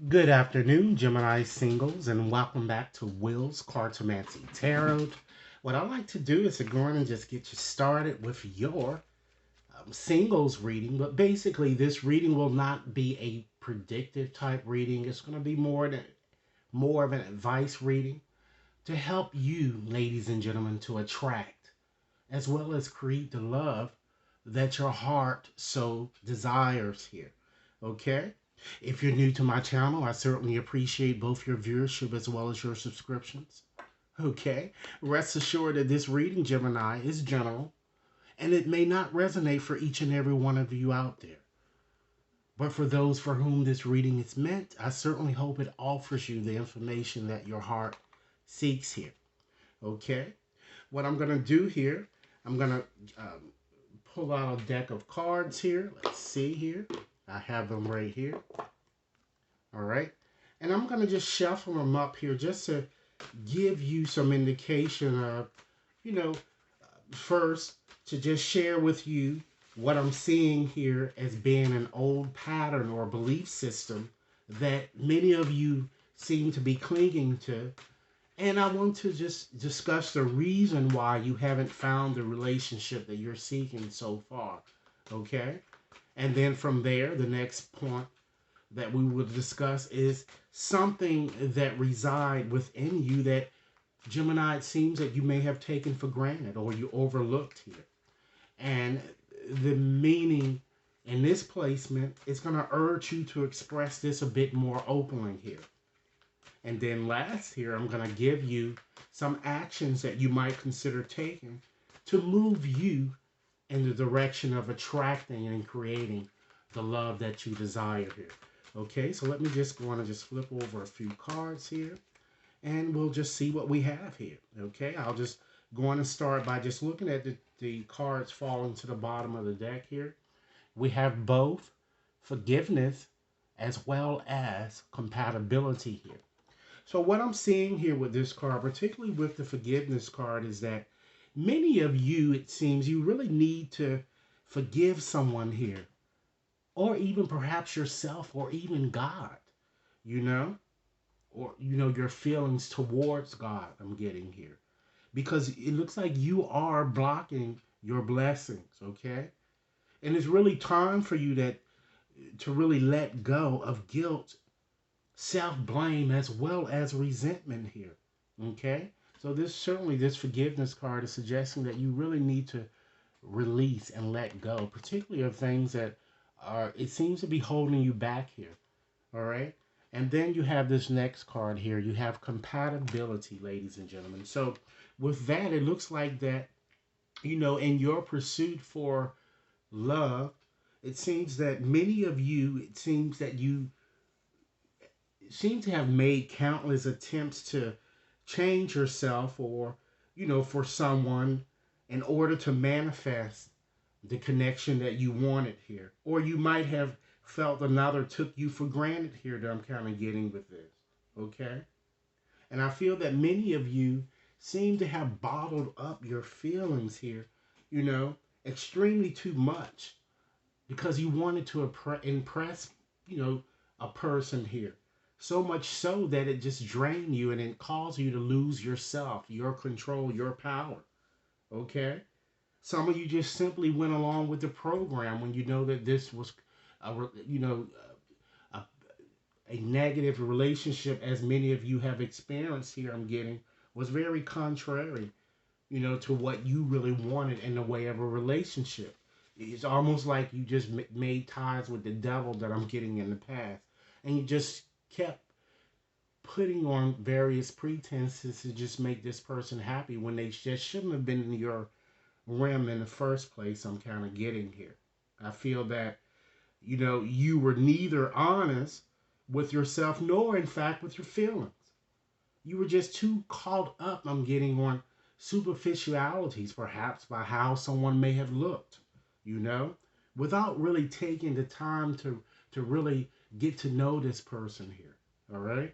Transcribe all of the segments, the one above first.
Good afternoon, Gemini singles, and welcome back to Will's Cartomancy Tarot. What I like to do is to go in and just get you started with your singles reading, but basically, this reading will not be a predictive type reading. It's going to be more of an advice reading to help you, ladies and gentlemen, to attract as well as create the love that your heart so desires here. Okay? If you're new to my channel, I certainly appreciate both your viewership as well as your subscriptions. Okay? Rest assured that this reading, Gemini, is general and it may not resonate for each and every one of you out there. But for those for whom this reading is meant, I certainly hope it offers you the information that your heart seeks here. Okay? What I'm going to do here, I'm going to pull out a deck of cards here. Let's see here. I have them right here. All right. And I'm going to just shuffle them up here just to give you some indication of, first to just share with you what I'm seeing here as being an old pattern or belief system that many of you seem to be clinging to. And I want to just discuss the reason why you haven't found the relationship that you're seeking so far. Okay? And then from there, the next point that we will discuss is something that reside within you that Gemini, it seems that you may have taken for granted or you overlooked here. And the meaning in this placement is going to urge you to express this a bit more openly here. And then last here, I'm going to give you some actions that you might consider taking to move you in the direction of attracting and creating the love that you desire here. Okay, so let me just flip over a few cards here and we'll just see what we have here. Okay, I'll just go on and start by just looking at the cards falling to the bottom of the deck here. We have both forgiveness as well as compatibility here. So what I'm seeing here with this card, particularly with the forgiveness card, is that many of you, it seems, you really need to forgive someone here. Or even perhaps yourself or even God, or, your feelings towards God I'm getting here. Because it looks like you are blocking your blessings, okay? And it's really time for you to really let go of guilt, self-blame, as well as resentment here, okay? So this forgiveness card is suggesting that you really need to release and let go, particularly of things that it seems to be holding you back here, all right? And then you have this next card here. You have compatibility, ladies and gentlemen. So with that, it looks like that, in your pursuit for love, it seems that many of you, it seems that you seem to have made countless attempts to change yourself or, for someone in order to manifest the connection that you wanted here. Or you might have felt another took you for granted here that I'm kind of getting with this. Okay? And I feel that many of you seem to have bottled up your feelings here, extremely too much because you wanted to impress, a person here. So much so that it just drained you and it caused you to lose yourself, your control, your power. Okay? Some of you just simply went along with the program when you know that this was, a, you know, a, a negative relationship, as many of you have experienced here. I'm getting was very contrary, to what you really wanted in the way of a relationship. It's almost like you just made ties with the devil that I'm getting in the past, and you just kept putting on various pretenses to just make this person happy when they just shouldn't have been in your rim in the first place. I'm kind of getting here. I feel that, you were neither honest with yourself nor, in fact, with your feelings. You were just too caught up, I'm getting, on superficialities, perhaps, by how someone may have looked, without really taking the time to really get to know this person here. All right?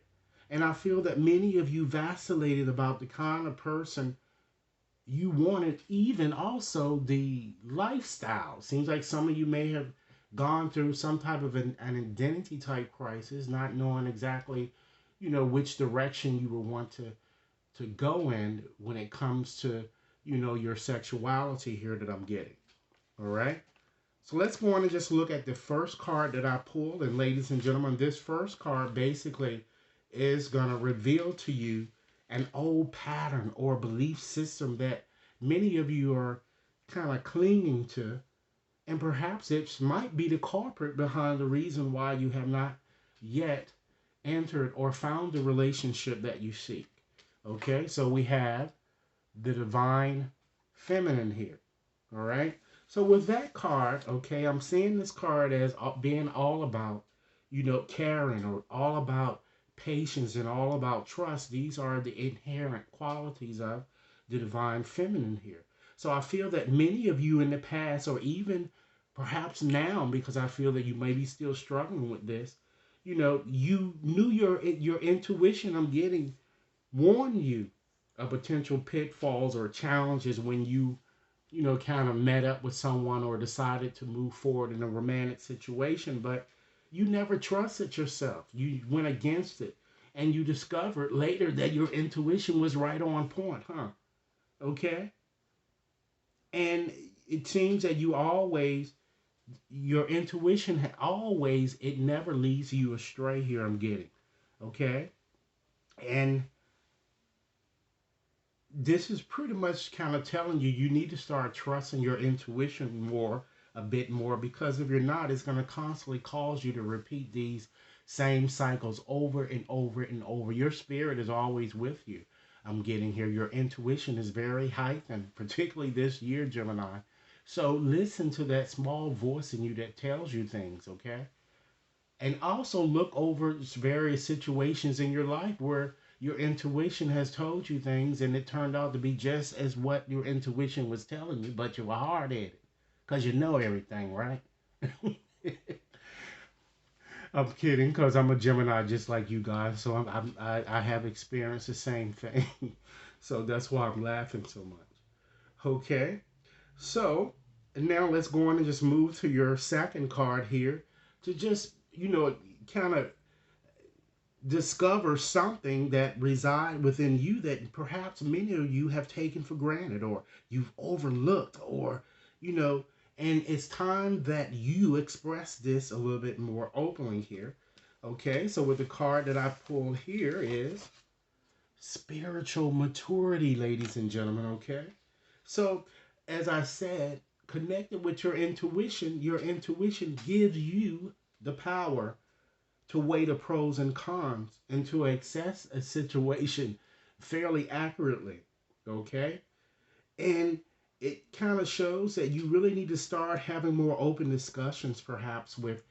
And I feel that many of you vacillated about the kind of person you wanted, even also the lifestyle. Seems like some of you may have gone through some type of an identity type crisis, not knowing exactly, which direction you would want to go in when it comes to, your sexuality here that I'm getting. All right. So let's go on and just look at the first card that I pulled. And ladies and gentlemen, this first card basically is going to reveal to you an old pattern or belief system that many of you are kind of clinging to. And perhaps it might be the culprit behind the reason why you have not yet entered or found the relationship that you seek. Okay, so we have the divine feminine here. All right. So with that card, okay, I'm seeing this card as being all about, caring, or all about patience and all about trust. These are the inherent qualities of the divine feminine here. So I feel that many of you in the past, or even perhaps now, because I feel that you may be still struggling with this, you knew your intuition, I'm getting, warned you of potential pitfalls or challenges when you kind of met up with someone or decided to move forward in a romantic situation, but you never trusted yourself. You went against it, and you discovered later that your intuition was right on point, huh? Okay? And it seems that your intuition always, it never leads you astray here, I'm getting. Okay? And this is pretty much kind of telling you need to start trusting your intuition a bit more, because if you're not, it's going to constantly cause you to repeat these same cycles over and over and over. Your spirit is always with you. I'm getting here. Your intuition is very heightened, particularly this year, Gemini. So listen to that small voice in you that tells you things, okay? And also look over various situations in your life where your intuition has told you things and it turned out to be just as what your intuition was telling you, but you were hard at it because you know everything, right? I'm kidding, because I'm a Gemini just like you guys, so I have experienced the same thing. So that's why I'm laughing so much. Okay, so now let's go on and just move to your second card here to just, kind of discover something that reside within you that perhaps many of you have taken for granted or you've overlooked, or you know and it's time that you express this a little bit more openly here. Okay, so with the card that I pulled here is spiritual maturity, ladies and gentlemen. Okay, so as I said, connected with your intuition gives you the power to weigh the pros and cons and to assess a situation fairly accurately. Okay? And it kind of shows that you really need to start having more open discussions, perhaps, with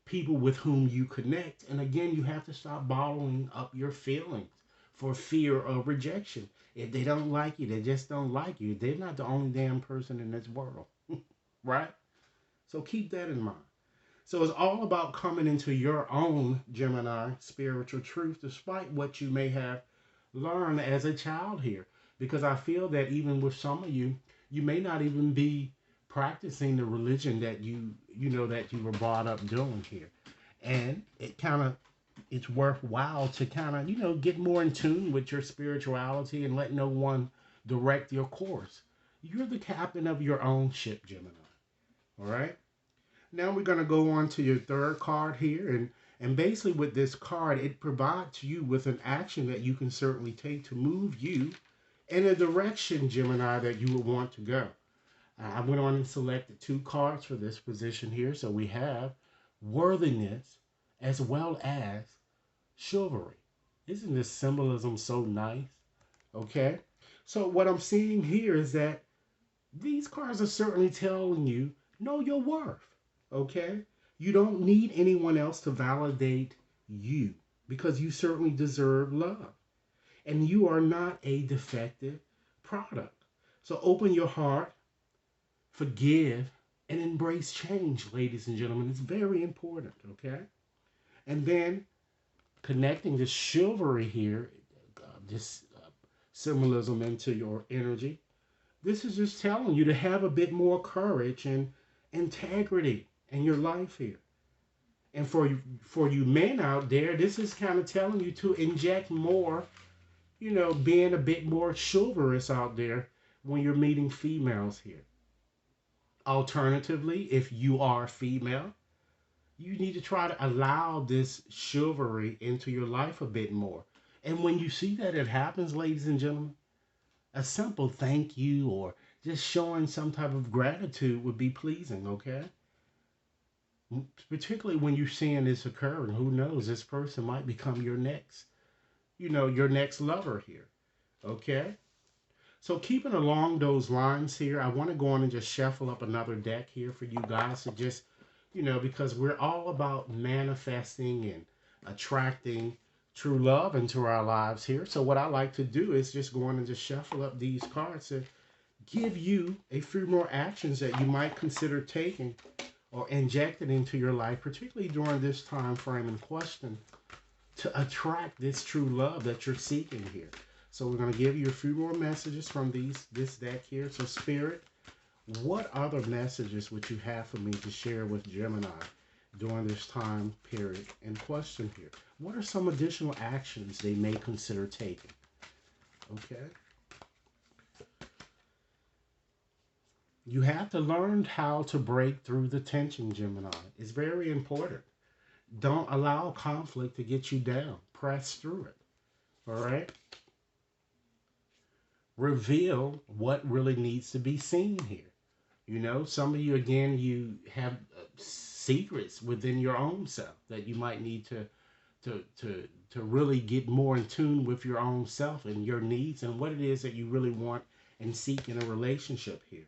people with whom you connect. And again, you have to stop bottling up your feelings for fear of rejection. If they don't like you, they just don't like you. They're not the only damn person in this world, right? So keep that in mind. So it's all about coming into your own, Gemini, spiritual truth, despite what you may have learned as a child here. Because I feel that even with some of you, you may not even be practicing the religion that that you were brought up doing here. And it's worthwhile to kind of, get more in tune with your spirituality and let no one direct your course. You're the captain of your own ship, Gemini. All right? Now we're going to go on to your third card here. And basically with this card, it provides you with an action that you can certainly take to move you in a direction, Gemini, that you would want to go. I went on and selected two cards for this position here. So we have worthiness as well as chivalry. Isn't this symbolism so nice? Okay. So what I'm seeing here is that these cards are certainly telling you, know your worth. Okay? You don't need anyone else to validate you, because you certainly deserve love. And you are not a defective product. So open your heart, forgive, and embrace change, ladies and gentlemen. It's very important, okay? And then connecting this chivalry here, this symbolism into your energy. This is just telling you to have a bit more courage and integrity. in your life here. And for you men out there, this is kind of telling you to inject more, being a bit more chivalrous out there when you're meeting females here. Alternatively, if you are female, you need to try to allow this chivalry into your life a bit more. And when you see that it happens, ladies and gentlemen, a simple thank you or just showing some type of gratitude would be pleasing, okay? Particularly when you're seeing this occur, and who knows, this person might become your next lover here, okay? So keeping along those lines here, I want to go on and just shuffle up another deck here for you guys to just, because we're all about manifesting and attracting true love into our lives here. So what I like to do is just go on and just shuffle up these cards to give you a few more actions that you might consider taking or injecting into your life, particularly during this time frame in question, to attract this true love that you're seeking here. So we're going to give you a few more messages from this deck here. So Spirit, what other messages would you have for me to share with Gemini during this time period in question here? What are some additional actions they may consider taking? Okay. You have to learn how to break through the tension, Gemini. It's very important. Don't allow conflict to get you down. Press through it. All right? Reveal what really needs to be seen here. Some of you, again, you have secrets within your own self that you might need to really get more in tune with your own self and your needs and what it is that you really want and seek in a relationship here.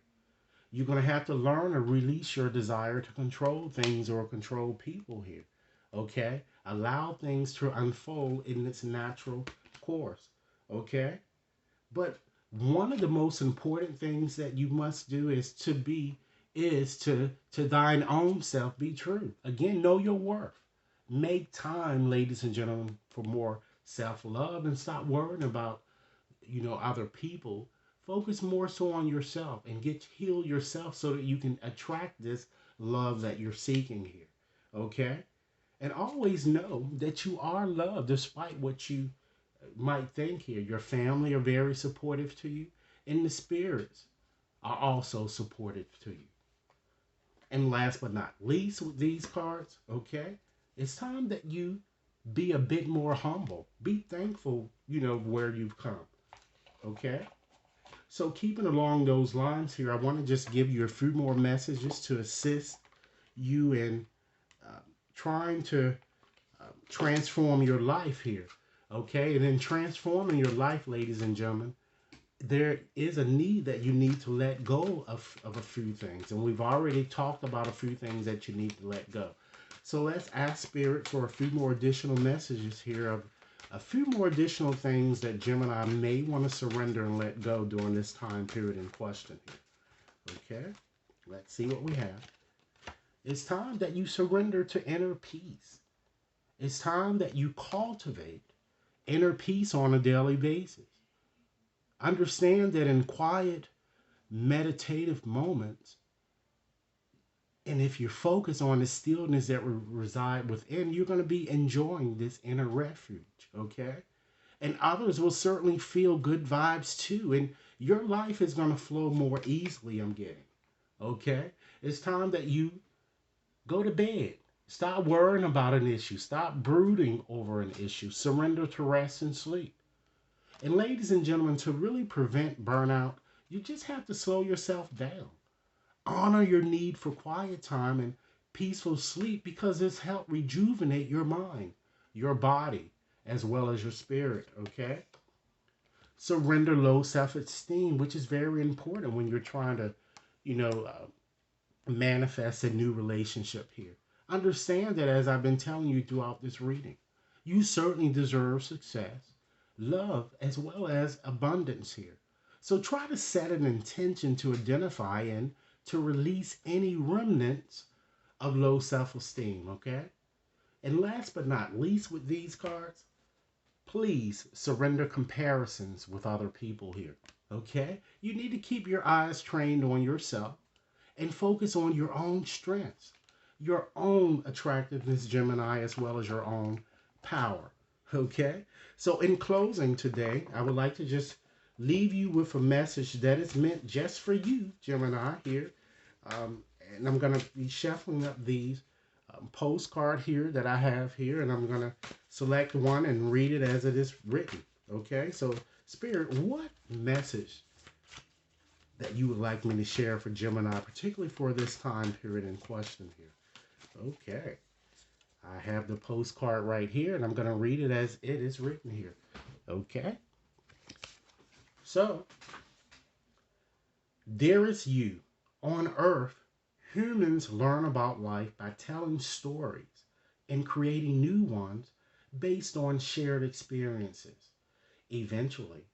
You're going to have to learn to release your desire to control things or control people here. Okay? Allow things to unfold in its natural course. Okay? But one of the most important things that you must do is to thine own self be true. Again, know your worth. Make time, ladies and gentlemen, for more self-love and stop worrying about, other people. Focus more so on yourself and heal yourself so that you can attract this love that you're seeking here. Okay? And always know that you are loved despite what you might think here. Your family are very supportive to you, and the spirits are also supportive to you. And last but not least, with these cards, okay, it's time that you be a bit more humble. Be thankful, where you've come. Okay? So keeping along those lines here, I want to just give you a few more messages to assist you in trying to transform your life here. Okay? And in transforming your life, ladies and gentlemen, there is a need that you need to let go of a few things. And we've already talked about a few things that you need to let go. So let's ask Spirit for a few more additional messages here of a few more additional things that Gemini may want to surrender and let go during this time period in question here. Okay, let's see what we have. It's time that you surrender to inner peace. It's time that you cultivate inner peace on a daily basis. Understand that in quiet, meditative moments, and if you focus on the stillness that reside within, you're going to be enjoying this inner refuge, okay? And others will certainly feel good vibes too, and your life is going to flow more easily, I'm getting, okay? It's time that you go to bed. Stop worrying about an issue. Stop brooding over an issue. Surrender to rest and sleep. And ladies and gentlemen, to really prevent burnout, you just have to slow yourself down. Honor your need for quiet time and peaceful sleep because it's helped rejuvenate your mind, your body, as well as your spirit, okay? Surrender low self-esteem, which is very important when you're trying to, manifest a new relationship here. Understand that as I've been telling you throughout this reading, you certainly deserve success, love, as well as abundance here. So try to set an intention to identify and to release any remnants of low self-esteem, okay? And last but not least with these cards, please surrender comparisons with other people here, okay? You need to keep your eyes trained on yourself and focus on your own strengths. your own attractiveness, Gemini, as well as your own power. Okay? So, in closing today, I would like to just leave you with a message that is meant just for you, Gemini, here. Um, and I'm going to be shuffling up these postcard here that I have here, and I'm going to select one and read it as it is written. Okay? So, Spirit, what message that you would like me to share for Gemini, particularly for this time period in question here? Okay. I have the postcard right here, and I'm going to read it as it is written here. Okay. So, dearest you, on Earth, humans learn about life by telling stories and creating new ones based on shared experiences. Eventually,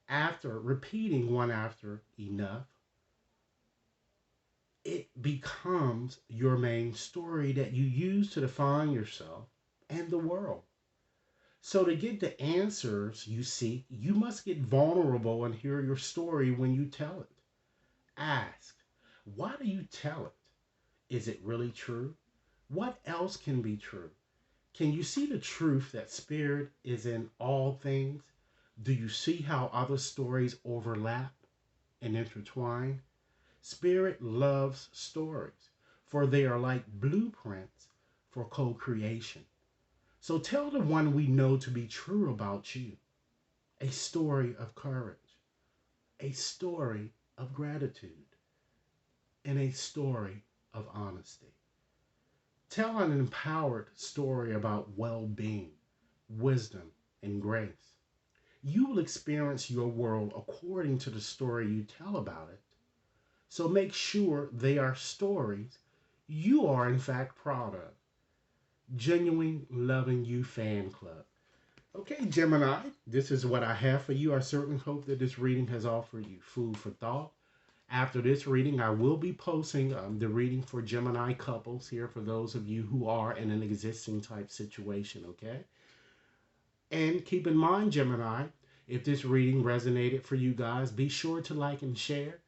after repeating one after enough, it becomes your main story that you use to define yourself and the world. So, to get the answers you seek, you must get vulnerable and hear your story when you tell it. Ask, why do you tell it? Is it really true? What else can be true? Can you see the truth that spirit is in all things? Do you see how other stories overlap and intertwine? Spirit loves stories, for they are like blueprints for co creation. So tell the one we know to be true about you a story of courage, a story of gratitude, and a story of honesty. Tell an empowered story about well being, wisdom, and grace. You will experience your world according to the story you tell about it. So make sure they are stories you are, in fact, proud of. Genuine Loving You Fan Club. Okay, Gemini, this is what I have for you. I certainly hope that this reading has offered you food for thought. After this reading, I will be posting the reading for Gemini couples here for those of you who are in an existing type situation, okay? And keep in mind, Gemini, if this reading resonated for you guys, be sure to like and share.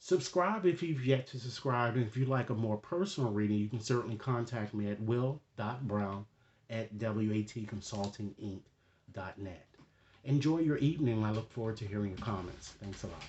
Subscribe if you've yet to subscribe. And if you'd like a more personal reading, you can certainly contact me at will.brown@watconsultinginc.net. Enjoy your evening. I look forward to hearing your comments. Thanks a lot.